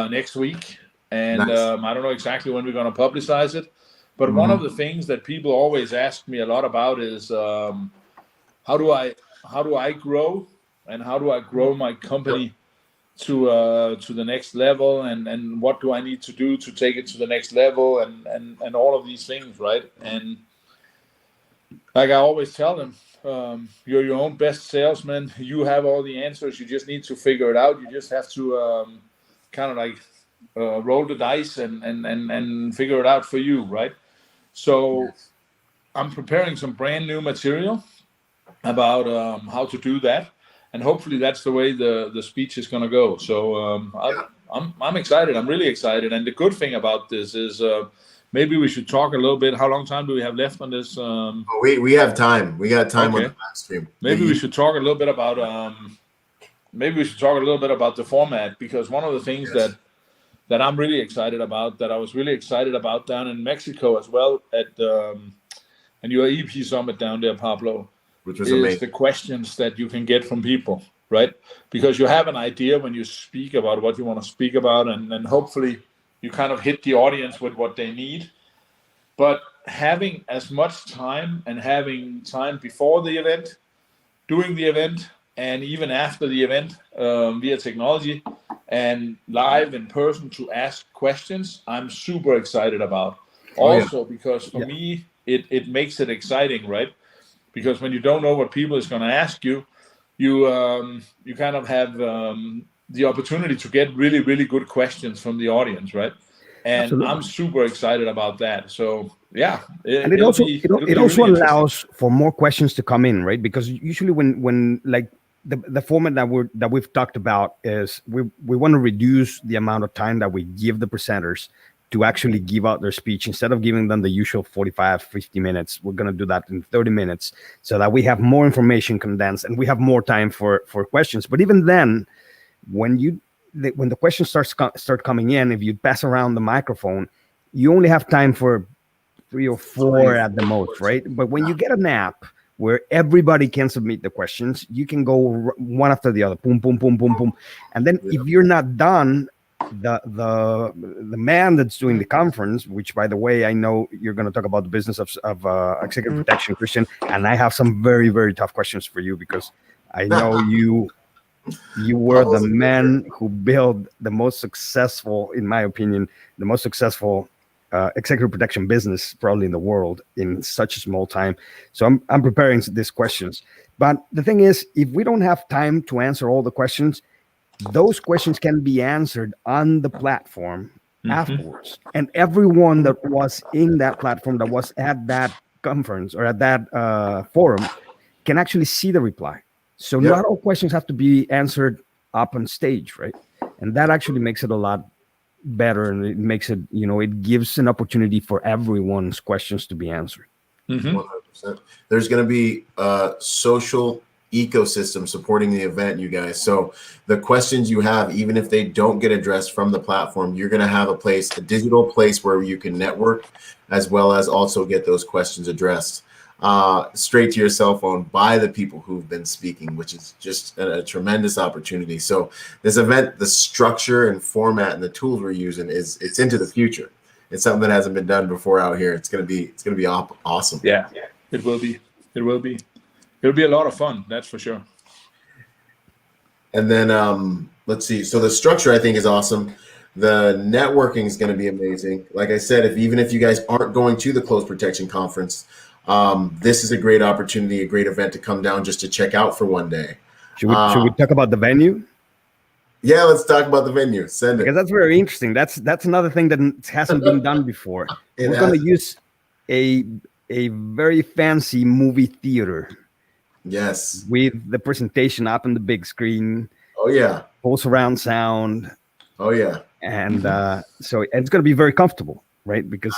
next week. And I don't know exactly when we're going to publicize it. But one of the things that people always ask me a lot about is how do I grow, and how do I grow my company to the next level, and what do I need to do to take it to the next level, and all of these things, right? And like I always tell them, you're your own best salesman. You have all the answers. You just need to figure it out. You just have to kind of like roll the dice and figure it out for you, right? So I'm preparing some brand new material about how to do that, and hopefully that's the way the speech is going to go. So I'm excited. I'm really excited. And the good thing about this is maybe we should talk a little bit. How long time do we have left on this? We have time. We got time on the live stream. Maybe we should talk a little bit about the format, because one of the things that I'm really excited about, that I was really excited about down in Mexico as well at and your EP summit down there, Pablo, which was is amazing. The questions that you can get from people, right? Because you have an idea when you speak about what you want to speak about, and hopefully you kind of hit the audience with what they need. But having as much time, and having time before the event, during the event, and even after the event via technology and live in person to ask questions, I'm super excited about. Also, because for me, it makes it exciting, right? Because when you don't know what people is going to ask you, you kind of have the opportunity to get really, really good questions from the audience, right? And Absolutely. I'm super excited about that. So yeah, And it it'll also be it also really interesting. allows for more questions to come in, right? Because usually when like the format that we've talked about is we want to reduce the amount of time that we give the presenters to actually give out their speech. Instead of giving them the usual 45 50 minutes, we're going to do that in 30 minutes, so that we have more information condensed and we have more time for questions. But even then, when when the questions start coming in, if you pass around the microphone, you only have time for 3 or 4 at the most, right? But when you get an app where everybody can submit the questions, you can go one after the other, boom, boom, boom, boom, boom, and then if you're not done, the man that's doing the conference, which by the way, I know you're going to talk about the business of executive protection, Christian, and I have some very, very tough questions for you, because I know you were the man who built the most successful, in my opinion, the most successful executive protection business probably in the world in such a small time. So I'm preparing these questions. But the thing is, if we don't have time to answer all the questions, those questions can be answered on the platform afterwards. And everyone that was in that platform, that was at that conference or at that forum, can actually see the reply. So not all questions have to be answered up on stage, right? And that actually makes it a lot better, and it makes it, it gives an opportunity for everyone's questions to be answered. 100%. There's going to be a social ecosystem supporting the event, you guys. So the questions you have, even if they don't get addressed from the platform, you're going to have a digital place where you can network, as well as also get those questions addressed straight to your cell phone by the people who've been speaking, which is just a tremendous opportunity. So this event, the structure and format and the tools we're using it's into the future. It's something that hasn't been done before out here. It's gonna be awesome. Yeah, it will be. It'll be a lot of fun, that's for sure. And then let's see. So the structure, I think, is awesome. The networking is going to be amazing. Like I said, even if you guys aren't going to the Close Protection Conference, this is a great opportunity, a great event to come down just to check out for one day. Should we talk about the venue? Yeah, let's talk about the venue. Send it. Because that's very interesting. That's another thing that hasn't been done before. We're going to use a very fancy movie theater. Yes. With the presentation up on the big screen. Oh yeah. Full surround sound. Oh yeah. And so it's going to be very comfortable, right? Because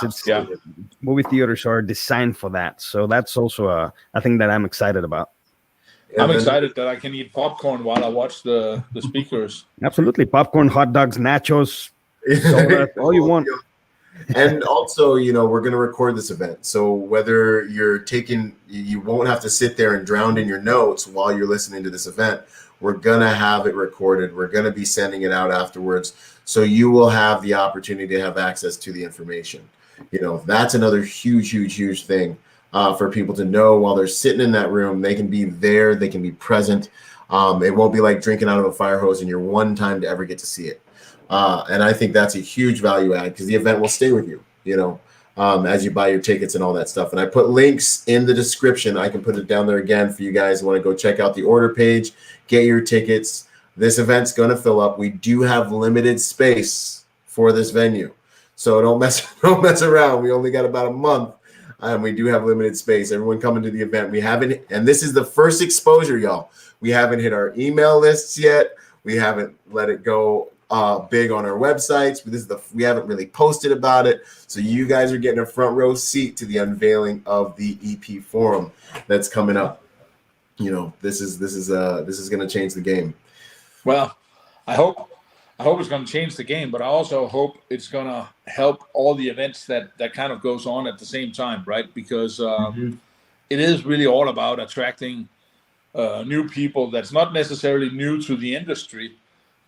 movie theaters are designed for that. So that's also a thing that I'm excited about. I'm excited that I can eat popcorn while I watch the speakers. Absolutely. Popcorn, hot dogs, nachos, soda, all you want. And also, we're going to record this event. So whether you won't have to sit there and drown in your notes while you're listening to this event. We're going to have it recorded. We're going to be sending it out afterwards. So you will have the opportunity to have access to the information. That's another huge, huge, huge thing for people to know while they're sitting in that room. They can be there. They can be present. It won't be like drinking out of a fire hose and you're one time to ever get to see it. And I think that's a huge value add, because the event will stay with you, as you buy your tickets and all that stuff. And I put links in the description. I can put it down there again for you guys who want to go check out the order page, get your tickets. This event's going to fill up. We do have limited space for this venue, so don't mess around. We only got about a month, and we do have limited space. Everyone coming to the event. We haven't, and this is the first exposure, y'all. We haven't hit our email lists yet. We haven't let it go big on our websites. We haven't really posted about it, so you guys are getting a front row seat to the unveiling of the EP forum that's coming up. This is going to change the game. Well, I hope it's going to change the game, but I also hope it's going to help all the events that kind of goes on at the same time, right? Because it is really all about attracting new people that's not necessarily new to the industry,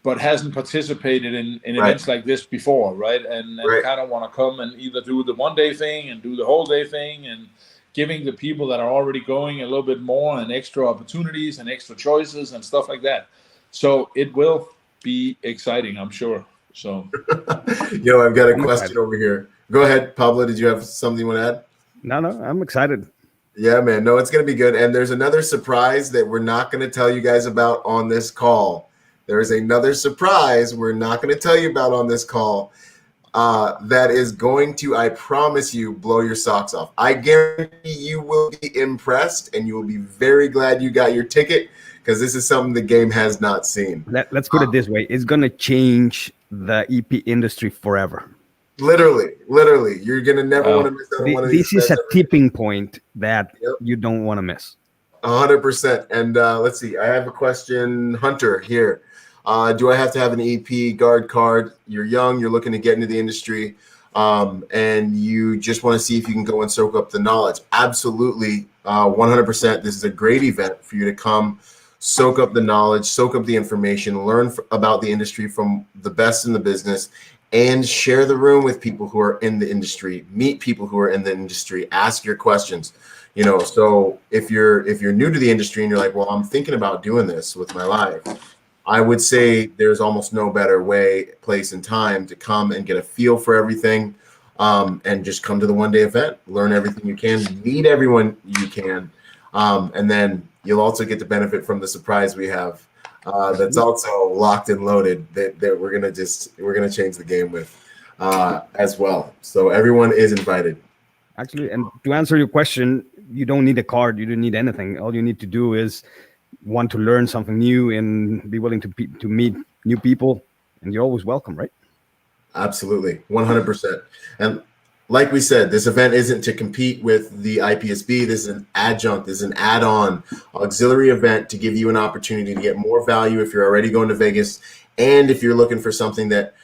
but hasn't participated in events like this before, right? And kind of want to come and either do the one-day thing and do the whole day thing, and giving the people that are already going a little bit more and extra opportunities and extra choices and stuff like that. So it will be exciting, I'm sure. So, I've got a question over here. Go ahead, Pablo. Did you have something you want to add? No, I'm excited. Yeah, man. No, it's going to be good. And there's another surprise that we're not going to tell you guys about on this call. There is another surprise we're not going to tell you about on this call that is going to, I promise you, blow your socks off. I guarantee you will be impressed and you will be very glad you got your ticket because this is something the game has not seen. Let's put it this way. It's going to change the EP industry forever. Literally. You're going to never want to miss out on one of these. This is a tipping point that you don't want to miss. 100%. And let's see. I have a question, Hunter, here. Do I have to have an EP guard card? You're young, you're looking to get into the industry, and you just want to see if you can go and soak up the knowledge. Absolutely, 100%. This is a great event for you to come, soak up the knowledge, soak up the information, learn about the industry from the best in the business, and share the room with people who are in the industry, meet people who are in the industry, ask your questions. So if you're new to the industry and you're like, well, I'm thinking about doing this with my life, I would say there's almost no better way, place, and time to come and get a feel for everything, and just come to the one-day event, learn everything you can, meet everyone you can, and then you'll also get to benefit from the surprise we have that's also locked and loaded that we're gonna change the game with as well. So everyone is invited. Actually, and to answer your question, you don't need a card. You don't need anything. All you need to do is want to learn something new and be willing to meet new people, and you're always welcome, right? Absolutely, 100%. And like we said, this event isn't to compete with the IPSB. This is an adjunct, this is an add-on auxiliary event to give you an opportunity to get more value if you're already going to Vegas, and if you're looking for something that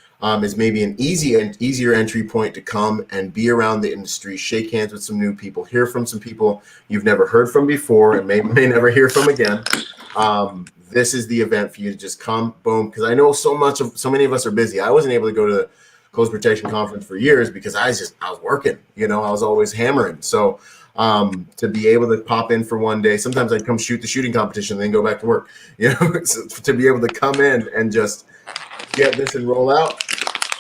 is maybe an easier entry point to come and be around the industry, shake hands with some new people, hear from some people you've never heard from before and may never hear from again. This is the event for you to just come, boom. Because I know so many of us are busy. I wasn't able to go to the Close Protection Conference for years because I was working. I was always hammering. So to be able to pop in for one day, sometimes I'd come shoot the shooting competition and then go back to work. So to be able to come in and just get this and roll out,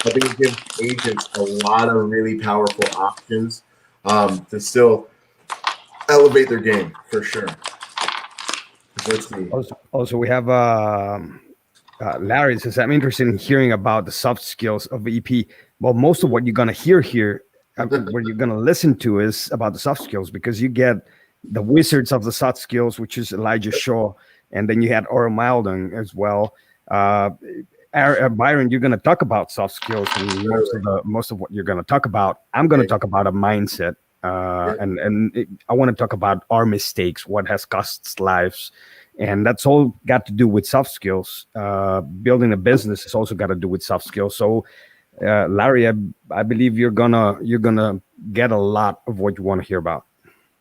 I think it gives agents a lot of really powerful options to still elevate their game for sure. Let's see. Also, we have Larry says, I'm interested in hearing about the soft skills of EP. Well, most of what you're going to hear here, what you're going to listen to is about the soft skills, because you get the wizards of the soft skills, which is Elijah Shaw, and then you had Ora Mildon as well. Byron, you're going to talk about soft skills, and most of what you're going to talk about, I'm going to talk about a mindset, and I want to talk about our mistakes, what has cost lives, and that's all got to do with soft skills. Building a business has also got to do with soft skills. So, Larry, I believe you're gonna get a lot of what you want to hear about.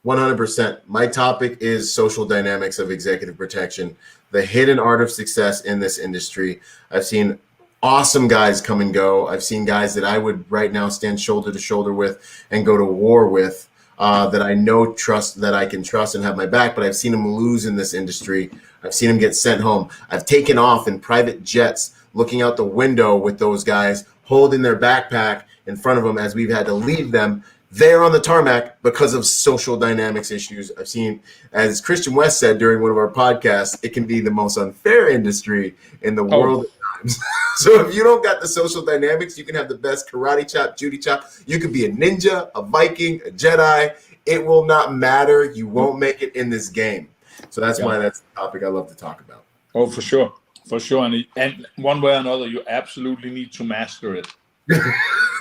100%. My topic is social dynamics of executive protection, the hidden art of success in this industry. I've seen awesome guys come and go. I've seen guys that I would right now stand shoulder to shoulder with and go to war with, that I trust, that I can trust and have my back, but I've seen them lose in this industry. I've seen them get sent home. I've taken off in private jets, looking out the window with those guys, holding their backpack in front of them as we've had to leave them there on the tarmac because of social dynamics issues. I've seen, as Christian West said during one of our podcasts, it can be the most unfair industry in the world at times. So if you don't got the social dynamics, you can have the best karate chop, Judy chop. You could be a ninja, a Viking, a Jedi. It will not matter. You won't make it in this game. So that's why that's the topic I love to talk about. Oh, for sure. For sure. And one way or another, you absolutely need to master it.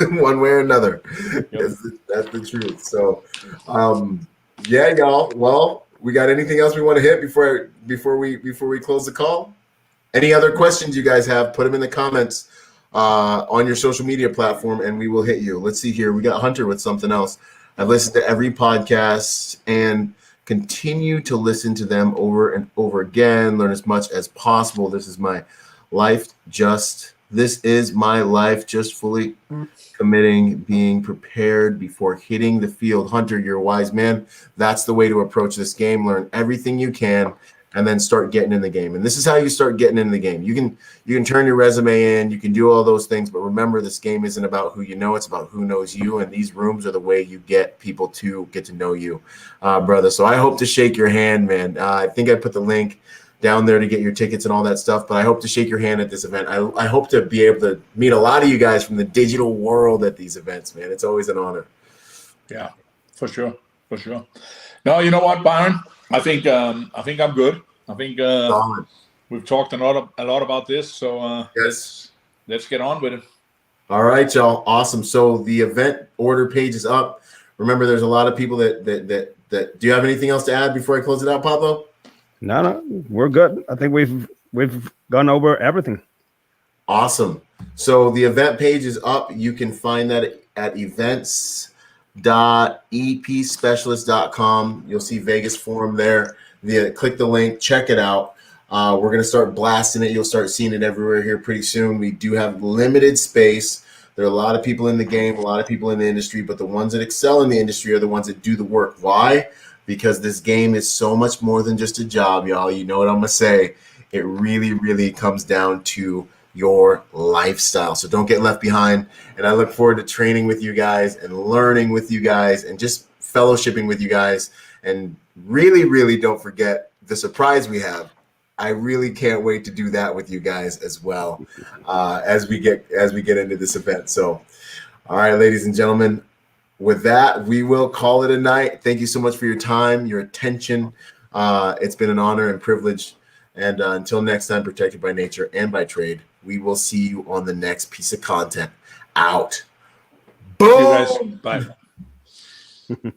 One way or another. Yep. That's the truth. So, yeah, y'all. Well, we got anything else we want to hit before we close the call? Any other questions you guys have? Put them in the comments on your social media platform, and we will hit you. Let's see here. We got Hunter with something else. I've listened to every podcast and continue to listen to them over and over again. Learn as much as possible. This is my life. Just fully committing, being prepared before hitting the field. Hunter, you're a wise man. That's the way to approach this game. Learn everything you can. and then start getting in the game. And this is how you start getting in the game. You can turn your resume in, you can do all those things, but remember, this game isn't about who you know, it's about who knows you. And these rooms are the way you get people to get to know you, brother. So I hope to shake your hand, man. I think I put the link down there to get your tickets and all that stuff, but I hope to shake your hand at this event. I hope to be able to meet a lot of you guys from the digital world at these events, man. It's always an honor. Yeah, for sure. No, you know what, Byron? I think I'm good. I think we've talked a lot about this, so yes. let's get on with it. All right, y'all. Awesome. So the event order page is up. Remember, there's a lot of people that do you have anything else to add before I close it out, Pablo? No, we're good. I think we've gone over everything. Awesome. So the event page is up. You can find that at events.epspecialist.com. You'll see Vegas Forum there. Click the link, check it out. We're going to start blasting it. You'll start seeing it everywhere here pretty soon. We do have limited space. There are a lot of people in the game, a lot of people in the industry, but the ones that excel in the industry are the ones that do the work. Why? Because this game is so much more than just a job, y'all. You know what I'm going to say. It really, really comes down to your lifestyle. So don't get left behind. And I look forward to training with you guys and learning with you guys and just fellowshipping with you guys. And really, really don't forget the surprise we have. I really can't wait to do that with you guys as well as we get into this event. So, all right, ladies and gentlemen, with that, we will call it a night. Thank you so much for your time, your attention. It's been an honor and privilege. And until next time, protected by nature and by trade, we will see you on the next piece of content. Out. Boom. See you guys. Bye.